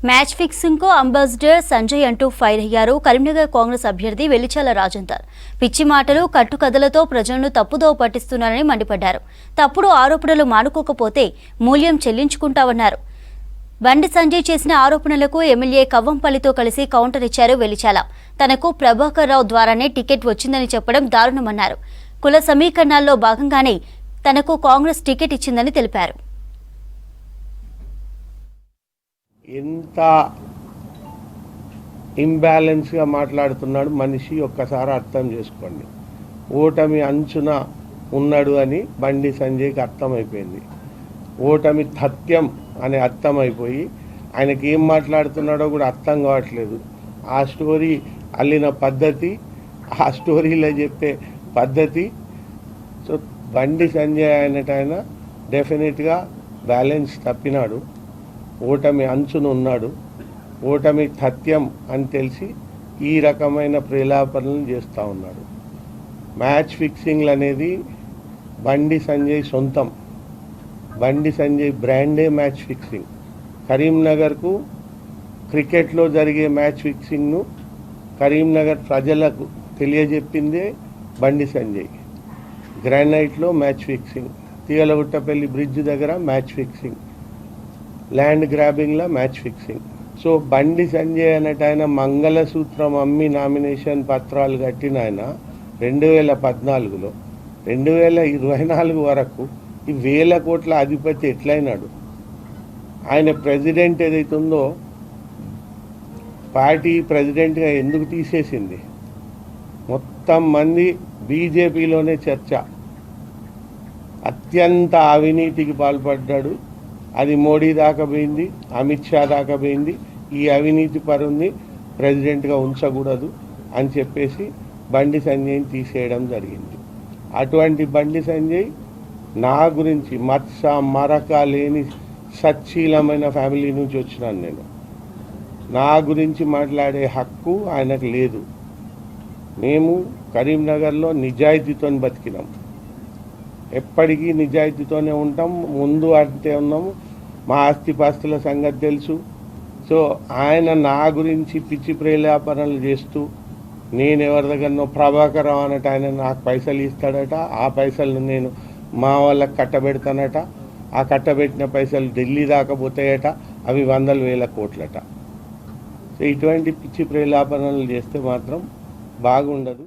Match fixing కు ambassador Sanjay అంటూ fire అయ్యారు కరీంనగర్ కాంగ్రెస్ అభ్యర్థి వెలిచాల రాజేందర్. పిచ్చి మాటలు కట్టుకథలతో ప్రజలను తప్పుదోవ పట్టిస్తున్నారని మండిపడ్డారు. తప్పుడు ఆరోపణలు మానుకోకపోతే మూల్యం చెల్లించుకుంటామన్నారు. బండి సంజయ్ చేసిన ఆరోపణలకు ఎమ్మెల్యే కవ్వంపల్లితో కలిసి కౌంటర్ ఇచ్చారు వెలిచాల. తనకు ప్రభాకర్ రావు ద్వారానే టికెట్ వచ్చిందని చెప్పడం దారుణమన్నారు. కుల సమీకరణాల్లో భాగంగానే తనకు కాంగ్రెస్ టికెట్ ఇచ్చిందని తెలిపారు. ఎంత ఇంబ్యాలెన్స్గా మాట్లాడుతున్నాడు మనిషి ఒక్కసారి అర్థం చేసుకోండి. ఓటమి అంచున ఉన్నాడు అని బండి సంజయ్కి అర్థమైపోయింది. ఓటమి తథ్యం అని అర్థమైపోయి ఆయనకి ఏం మాట్లాడుతున్నాడో కూడా అర్థం కావట్లేదు. ఆ స్టోరీ అల్లిన పద్ధతి, ఆ స్టోరీలో చెప్పే పద్ధతి. సో బండి సంజయ్ ఆయన డెఫినెట్గా బ్యాలెన్స్ తప్పినాడు. ఓటమి అంచున ఉన్నాడు. ఓటమి తథ్యం అని తెలిసి ఈ రకమైన ప్రేలాపనలు చేస్తూ ఉన్నాడు. మ్యాచ్ ఫిక్సింగ్లు అనేది బండి సంజయ్ సొంతం. బండి సంజయ్ బ్రాండే మ్యాచ్ ఫిక్సింగ్. కరీంనగర్కు క్రికెట్లో జరిగే మ్యాచ్ ఫిక్సింగ్ను కరీంనగర్ ప్రజలకు తెలియజెప్పిందే బండి సంజయ్. గ్రానైట్లో మ్యాచ్ ఫిక్సింగ్, తీగలగుట్టపల్లి బ్రిడ్జ్ దగ్గర మ్యాచ్ ఫిక్సింగ్, ల్యాండ్ గ్రాబింగ్లో match fixing. So Bandi Sanjay అన్నట్టు ఆయన మంగళసూత్రం అమ్మి నామినేషన్ పత్రాలు కట్టిన ఆయన 2014లో 2024 వరకు ఈ 1000 కోట్ల అధిపతి ఎట్లయినాడు? ఆయన ప్రెసిడెంట్ ఏదైతుందో పార్టీ ప్రెసిడెంట్గా ఎందుకు తీసేసింది? మొత్తం మంది బీజేపీలోనే చర్చ. అత్యంత అవినీతికి పాల్పడ్డాడు. అది మోడీ దాకా పోయింది, అమిత్ షా దాకా పోయింది. ఈ అవినీతి పరుని ప్రెసిడెంట్గా ఉంచకూడదు అని చెప్పేసి బండి సంజయ్ని తీసేయడం జరిగింది. అటువంటి బండి సంజయ్ నా గురించి మరక లేని సచ్చీలమైన ఫ్యామిలీ నుంచి వచ్చినాను నేను. నా గురించి మాట్లాడే హక్కు ఆయనకు లేదు. మేము కరీంనగర్లో నిజాయితీతో బతికినాం, ఎప్పటికీ నిజాయితీతోనే ఉంటాం, ముందు అంటే ఉన్నాము. మా ఆస్తిపాస్తుల సంగతి తెలుసు. సో ఆయన నా గురించి పిచ్చి ప్రేలాపనలు చేస్తూ నేను ఎవరి దగ్గరనో ప్రభాకర్ రావు అన్నట్టు ఆయన నాకు పైసలు ఇస్తాడట, ఆ పైసలు నేను మా వాళ్ళకి కట్టబెడతానట, ఆ కట్టబెట్టిన పైసలు ఢిల్లీ దాకా పోతాయట, అవి 100,000 కోట్లట. సో ఇటువంటి పిచ్చి ప్రేలాపనలు చేస్తే మాత్రం బాగుండదు.